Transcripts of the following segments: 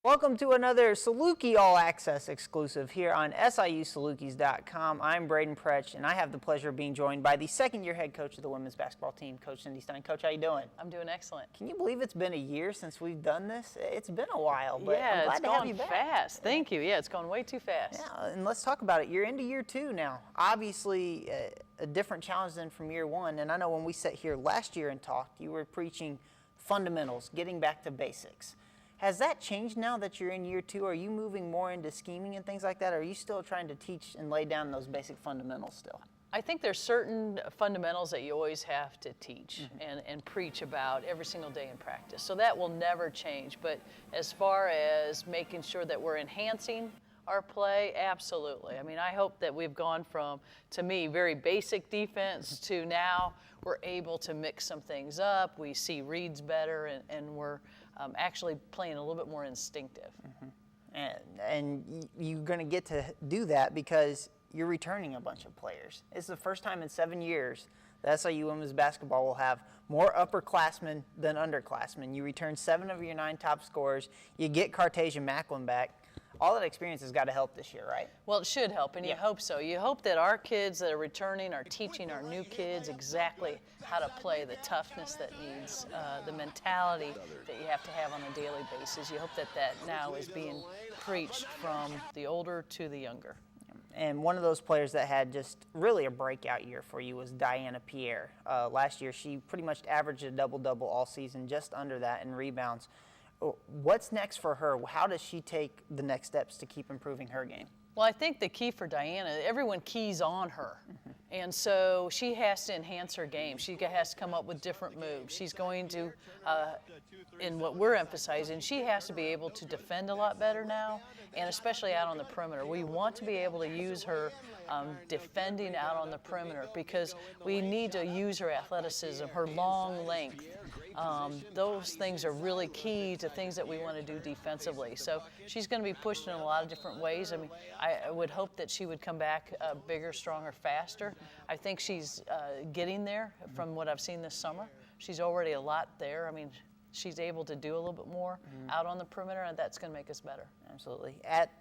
Welcome to another Saluki All Access exclusive here on SIUSalukis.com. I'm Braden Pretch, and I have the pleasure of being joined by the second-year head coach of the women's basketball team, Coach Cindy Stein. Coach, how you doing? I'm doing excellent. Can you believe it's been a year since we've done this? It's been a while, but yeah, I'm glad to have you back. It's gone fast. Thank you. Yeah, it's gone way too fast. Yeah, and let's talk about it. You're into year two now. Obviously, a different challenge than from year one, and I know when we sat here last year and talked, you were preaching fundamentals, getting back to basics. Has that changed now that you're in year two? Are you moving more into scheming and things like that? Or are you still trying to teach and lay down those basic fundamentals still? I think there's certain fundamentals that you always have to teach and preach about every single day in practice. So that will never change. But as far as making sure that we're enhancing our play, absolutely. I mean, I hope that we've gone from, to me, very basic defense to now we're able to mix some things up. We see reads better, and we're actually playing a little bit more instinctive. And you're going to get to do that because you're returning a bunch of players. It's the first time in 7 years that SIU women's basketball will have more upperclassmen than underclassmen. You return 7 of your 9 top scorers. You get Cartesian Macklin back. All that experience has got to help this year, right? Well, it should help, and you hope so. You hope that our kids that are returning are teaching our new kids exactly how to play, the toughness that needs, the mentality that you have to have on a daily basis. You hope that that now is being preached from the older to the younger. And one of those players that had just really a breakout year for you was Diana Pierre. Last year, she pretty much averaged a double-double all season, just under that in rebounds. What's next for her? How does she take the next steps to keep improving her game? Well, I think the key for Diana, everyone keys on her. And so she has to enhance her game. She has to come up with different moves. She's going to, in what we're emphasizing, she has to be able to defend a lot better now, and especially out on the perimeter. We want to be able to use her defending out on the perimeter because we need to use her athleticism, her long length. Those things are really key to things that we want to do defensively. So she's going to be pushed in a lot of different ways. I mean, I would hope that she would come back bigger, stronger, faster. I think she's getting there from what I've seen this summer. She's already a lot there. I mean, she's able to do a little bit more out on the perimeter, and that's going to make us better. Absolutely. At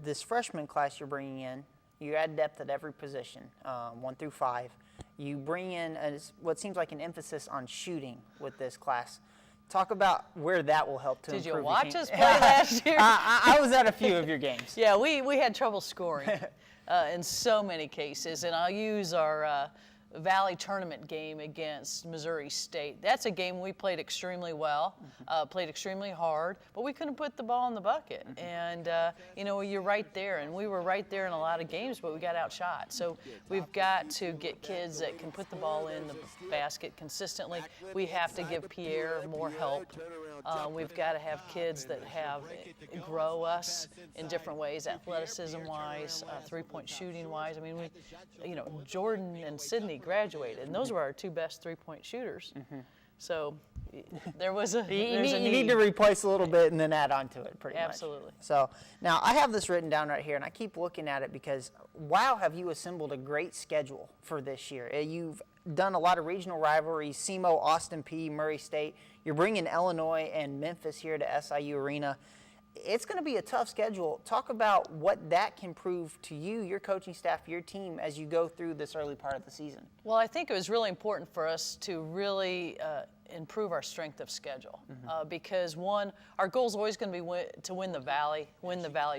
this freshman class you're bringing in, you add depth at every position, 1 through 5. You bring in what seems like an emphasis on shooting with this class. Talk about where that will help to improve. Did you watch us play last year? I was at a few of your games. Yeah, we had trouble scoring in so many cases, and I'll use our Valley tournament game against Missouri State. That's a game we played extremely well, played extremely hard, but we couldn't put the ball in the bucket. And, you know, you're right there, and we were right there in a lot of games, but we got outshot. So we've got to get kids that can put the ball in the basket consistently. We have to give Pierre more help. We've got to have kids that grow us in different ways, athleticism-wise, three-point shooting-wise. I mean, Jordan and Sydney graduated, and those were our 2 best three-point shooters. So there was a you need to replace a little bit and then add on to it, pretty much. Absolutely. So now I have this written down right here, and I keep looking at it because wow, have you assembled a great schedule for this year. You've done a lot of regional rivalries, SEMO, Austin Peay, Murray State. You're bringing Illinois and Memphis here to SIU Arena. It's going to be a tough schedule. Talk about what that can prove to you, your coaching staff, your team as you go through this early part of the season. Well, I think it was really important for us to really improve our strength of schedule because, one, our goal is always going to be to win the Valley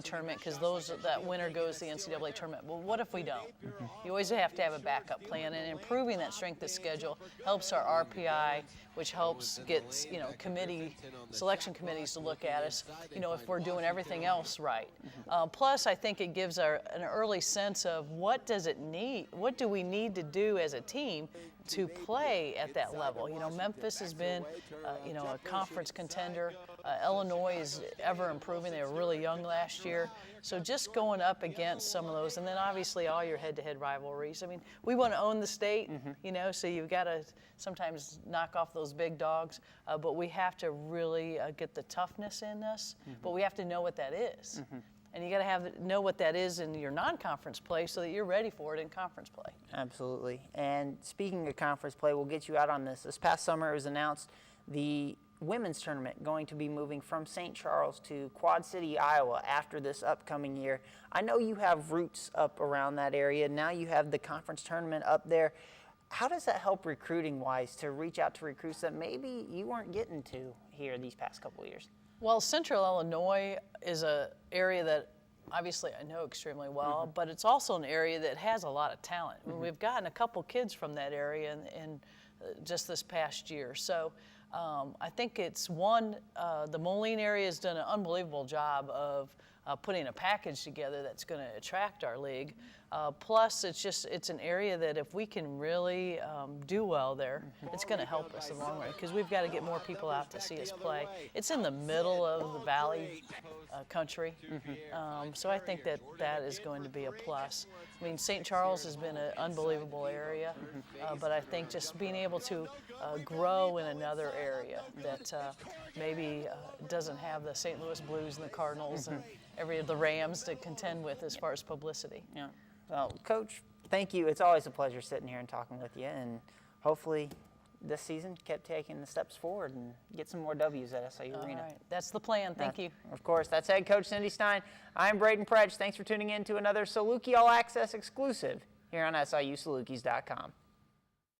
tournament because that winner goes to the NCAA tournament. Well, what if we don't? You always have to have a backup plan, and improving that strength of schedule helps our RPI, which helps get selection committees to look at us, if we're doing everything else right. Plus, I think it gives an early sense of what do we need to do as a team to play at that level. Memphis has been, a conference contender. Illinois is ever improving. They were really young last year. So just going up against some of those, and then obviously all your head-to-head rivalries. I mean, we want to own the state, so you've got to sometimes knock off those big dogs, but we have to really get the toughness in us, but we have to know what that is. And you got to know what that is in your non-conference play so that you're ready for it in conference play. Absolutely. And speaking of conference play, we'll get you out on this. This past summer it was announced the women's tournament going to be moving from St. Charles to Quad City, Iowa after this upcoming year. I know you have roots up around that area. Now you have the conference tournament up there. How does that help recruiting-wise to reach out to recruits that maybe you weren't getting to here these past couple of years? Well, Central Illinois is an area that obviously I know extremely well, but it's also an area that has a lot of talent. We've gotten a couple kids from that area in just this past year. So I think it's one, the Moline area has done an unbelievable job of putting a package together that's going to attract our league. Plus, it's an area that if we can really do well there, it's going to help us in the long run because we've got to get more people out to see us play. It's in the middle of the Valley country, so I think that is going to be a plus. I mean, St. Charles has been an unbelievable area, but I think just being able to grow in another area that maybe doesn't have the St. Louis Blues and the Cardinals and the Rams to contend with as far as publicity. Yeah. Well, Coach, thank you. It's always a pleasure sitting here and talking with you, and hopefully this season kept taking the steps forward and get some more W's at SIU Arena. All right. That's the plan. Thank you. Of course. That's head coach Cindy Stein. I'm Braden Predge. Thanks for tuning in to another Saluki All Access exclusive here on SIUSalukis.com.